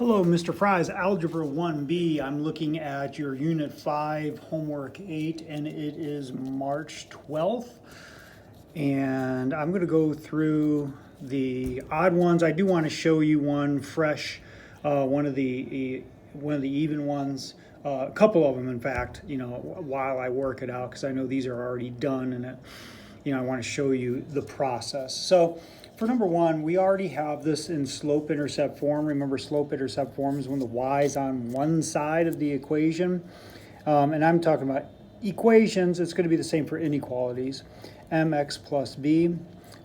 Hello, Mr. Fries, Algebra 1B. I'm looking at your Unit 5, Homework 8, and it is March 12th. And I'm going to go through the odd ones. I do want to show you one fresh, one of the even ones, a couple of them, in fact, while I work it out, because I know these are already done, and I want to show you the process. So for number one, we already have this in slope-intercept form. Remember, slope-intercept form is when the y is on one side of the equation. And I'm talking about equations. It's going to be the same for inequalities. Mx plus b,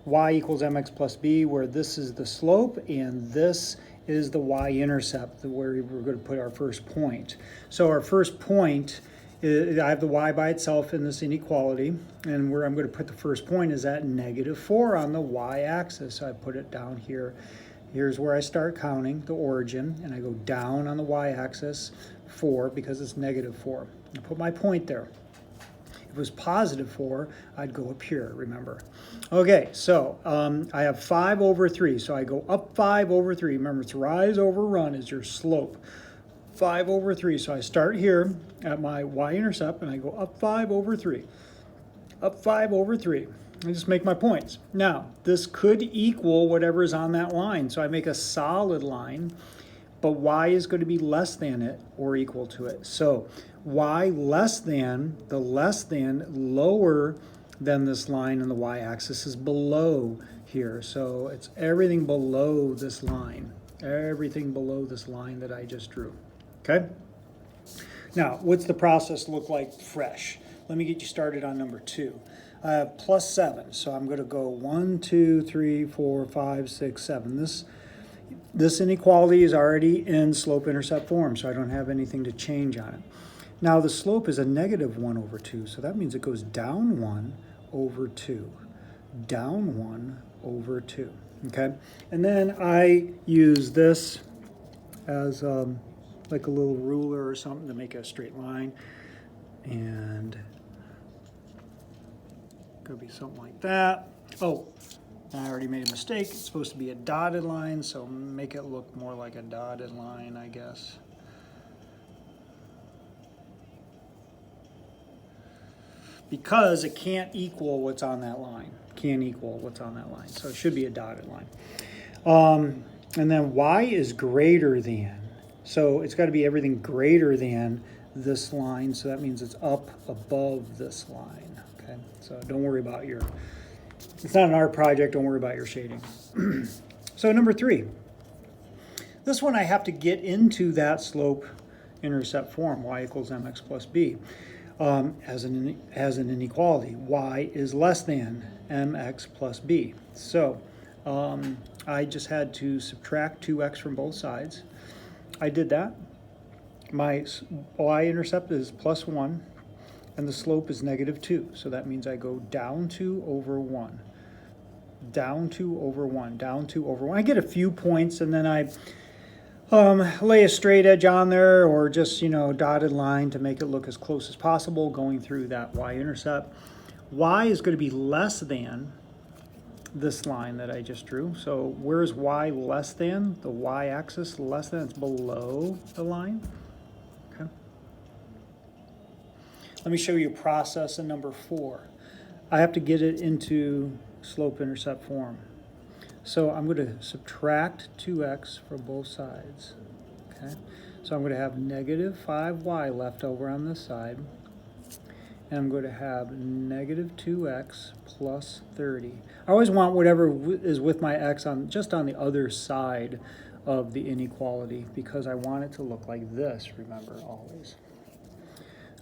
y equals mx plus b, where this is the slope and this is the y-intercept, where we're going to put our first point. So our first point, I have the y by itself in this inequality, and where I'm going to put the first point is at -4 on the y-axis. So I put it down here. Here's where I start counting the origin, and I go down on the y-axis 4 because it's -4. I put my point there. If it was +4, I'd go up here, remember. Okay, so I have 5/3, so I go up 5/3. Remember, it's rise over run is your slope. 5/3, so I start here at my y-intercept and I go up 5/3. Up 5/3. I just make my points. Now, this could equal whatever is on that line, so I make a solid line, but y is going to be less than it or equal to it. So y less than, the less than, lower than this line on the y-axis is below here. So it's everything below this line. Everything below this line that I just drew. Okay? Now, what's the process look like fresh? Let me get you started on number 2. I have +7, so I'm going to go 1, 2, 3, 4, 5, 6, 7. This inequality is already in slope-intercept form, so I don't have anything to change on it. Now, the slope is a -1/2, so that means it goes down 1/2. Down 1/2. Okay? And then I use this as like a little ruler or something to make a straight line, and could be something like that. Oh, I already made a mistake. It's supposed to be a dotted line, so make it look more like a dotted line, I guess. Because it can't equal what's on that line. Can't equal what's on that line, so it should be a dotted line. And then y is greater than. So it's got to be everything greater than this line, so that means it's up above this line. Okay, so don't worry about it's not an art project, don't worry about your shading. So number 3. This one I have to get into that slope-intercept form, y equals mx plus b, as an inequality. Y is less than mx plus b. So I just had to subtract 2x from both sides. I did that. My y-intercept is +1, and the slope is -2. So that means I go down 2/1. Down 2/1. Down 2/1. I get a few points, and then I lay a straight edge on there, or just, dotted line to make it look as close as possible going through that y-intercept. Y is going to be less than this line that I just drew. So where is y less than? The y-axis less than, it's below the line. Okay. Let me show you a process in number 4. I have to get it into slope-intercept form. So I'm going to subtract 2x from both sides. Okay. So I'm going to have -5y left over on this side. And I'm going to have -2x plus 30. I always want whatever is with my x just on the other side of the inequality, because I want it to look like this, remember, always.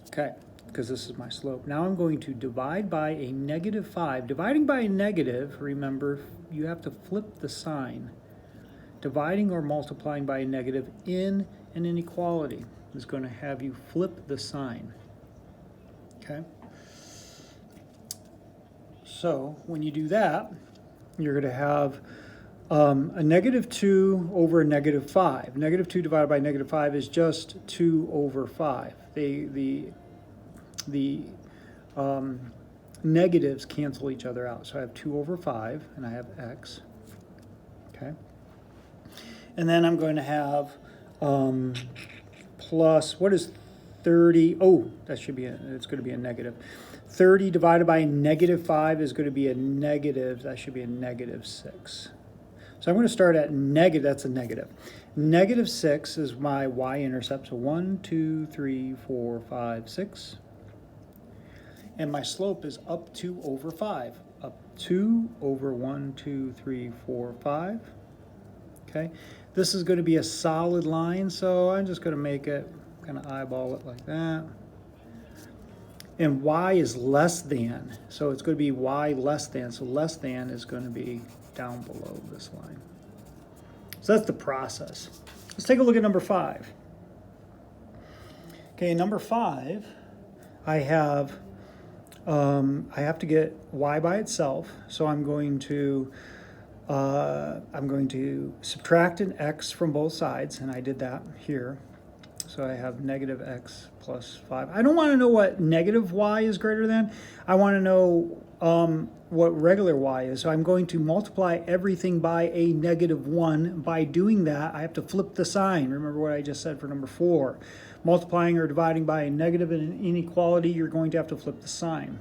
Okay, because this is my slope. Now I'm going to divide by a -5. Dividing by a negative, remember, you have to flip the sign. Dividing or multiplying by a negative in an inequality is going to have you flip the sign. Okay, so when you do that, you're going to have a -2 over a -5. -2 divided by -5 is just 2/5. The negatives cancel each other out. So I have 2/5, and I have x. Okay, and then I'm going to have plus, what is 30? Oh, that should be, it's going to be a negative. 30 divided by negative 5 is going to be a negative, that should be a negative 6. So I'm going to start at negative, that's a negative. Negative 6 is my y-intercept, so 1, 2, 3, 4, 5, 6. And my slope is up 2 over 5. Up 2 over 1, 2, 3, 4, 5. Okay, this is going to be a solid line, so I'm just going to make it, kind of eyeball it like that. And y is less than, so it's going to be y less than, so less than is going to be down below this line. So that's the process. Let's take a look at number 5. Okay, number 5, I have to get y by itself, so I'm going to subtract an x from both sides, and I did that here. So I have negative x plus 5. I don't want to know what negative y is greater than. I want to know what regular y is. So I'm going to multiply everything by a negative 1. By doing that, I have to flip the sign. Remember what I just said for number 4. Multiplying or dividing by a negative in an inequality, you're going to have to flip the sign.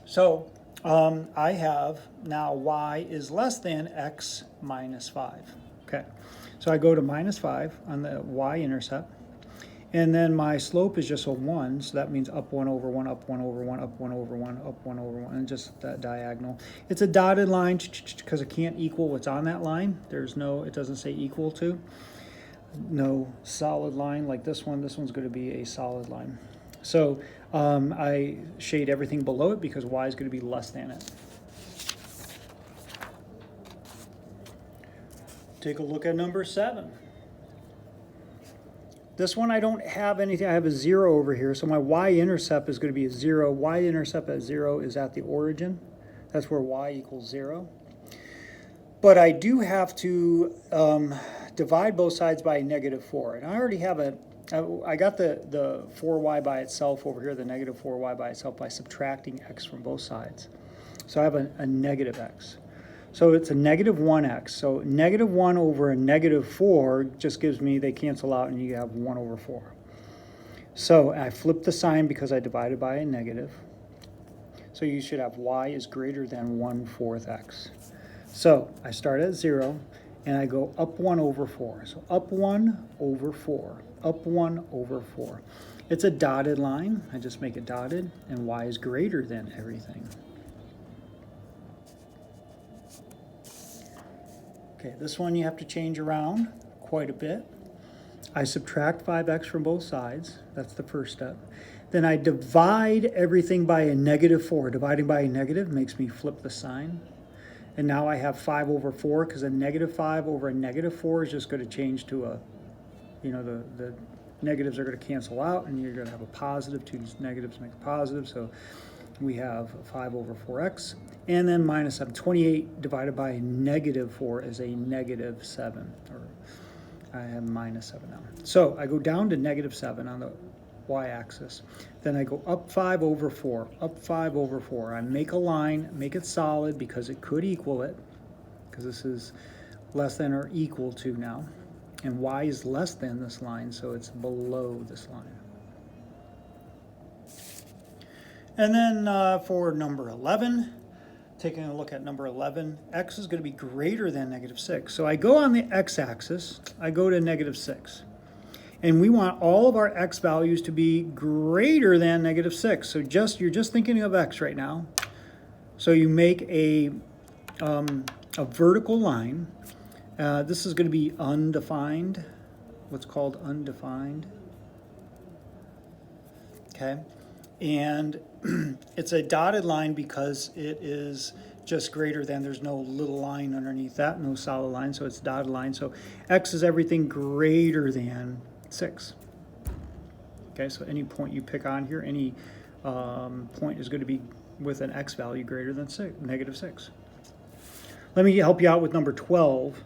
So I have now y is less than x minus 5. Okay, so I go to minus 5 on the y-intercept, and then my slope is just a 1, so that means up 1 over 1, up 1 over 1, up 1 over 1, up 1 over 1, and just that diagonal. It's a dotted line because it can't equal what's on that line. There's no, it doesn't say equal to. No solid line like this one. This one's going to be a solid line. So I shade everything below it because y is going to be less than it. Take a look at number 7. This one I don't have anything, I have a 0 over here, so my y-intercept is going to be a 0. Y-intercept at 0 is at the origin. That's where y equals 0. But I do have to divide both sides by negative 4. And I already have I got the 4y by itself over here, the negative 4y by itself, by subtracting x from both sides. So I have a negative x. So it's a negative 1x. So negative 1 over a negative 4 just gives me, they cancel out, and you have 1 over 4. So I flip the sign because I divided by a negative. So you should have y is greater than 1/4 x. So I start at 0, and I go up 1 over 4. So up 1 over 4, up 1 over 4. It's a dotted line. I just make it dotted, and y is greater than everything. Okay, this one you have to change around quite a bit. I subtract 5x from both sides. That's the first step. Then I divide everything by a negative 4. Dividing by a negative makes me flip the sign. And now I have 5 over 4 because a negative 5 over a negative 4 is just going to change to a, you know, the negatives are going to cancel out, and you're going to have a positive. 2 negatives make a positive. So we have 5 over 4x. And then minus 7. 28 divided by a negative 4 is a negative 7. Or I have minus 7 now. So I go down to negative 7 on the y-axis. Then I go up 5 over 4, up 5 over 4. I make a line, make it solid because it could equal it, because this is less than or equal to now. And y is less than this line, so it's below this line. And then for number 11, taking a look at number 11, x is going to be greater than negative 6. So I go on the x-axis, I go to negative 6. And we want all of our x values to be greater than negative 6. So you're just thinking of x right now. So you make a vertical line. This is going to be undefined, what's called undefined. Okay. And it's a dotted line because it is just greater than, there's no little line underneath that, no solid line, so it's a dotted line. So x is everything greater than 6. Okay, so any point you pick on here, any point is going to be with an x value greater than negative 6. Let me help you out with number 12.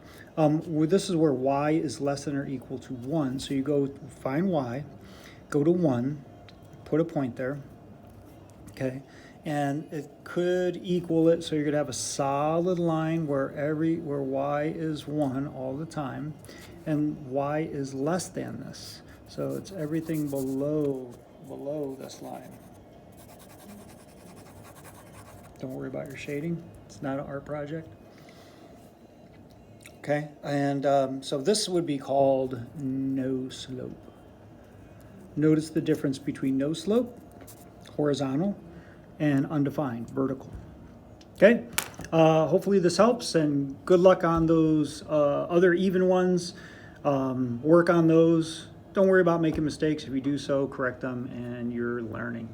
This is where y is less than or equal to 1. So you go find y, go to 1, put a point there, okay, and it could equal it, so you're gonna have a solid line where y is 1 all the time, and y is less than this. So it's everything below this line. Don't worry about your shading. It's not an art project. Okay, and so this would be called no slope. Notice the difference between no slope, horizontal, and undefined, vertical. Okay, hopefully this helps, and good luck on those other even ones. Work on those. Don't worry about making mistakes. If you do so, correct them, and you're learning.